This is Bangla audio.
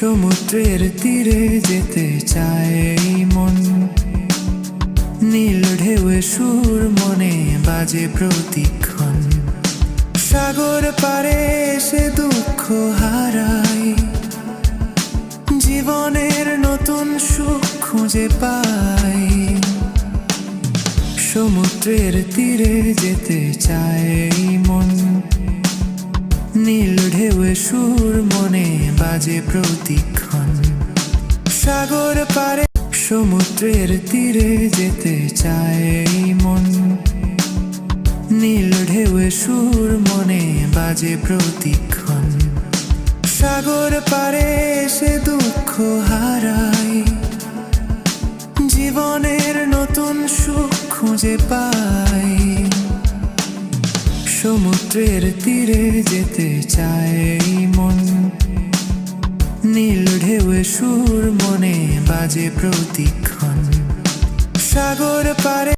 সমুদ্রের তীরে যেতে চায় এই মন, নীল ঢেউয়ে সুর মনে বাজে প্রতিক্ষণ। সাগর পারে এসে দুঃখ হারাই, জীবনের নতুন সুখ খুঁজে পাই। সমুদ্রের তীরে যেতে চায় এই মন, নীল ঢেউয়ে সুর মনে বাজে প্রতিক্ষণ। সাগর পারে সমুদ্রের তীরে যেতে চায় এই মন, নীল ঢেউয়ে সুর মনে বাজে প্রতিক্ষণ। সাগর পারে এসে দুঃখ হারাই, জীবনের নতুন সুখ খুঁজে পাই। সমুদ্রের তীরে যেতে চায় এই মন, নীল ঢেউয়ে সুর মনে বাজে প্রতিক্ষণ। সাগর পারে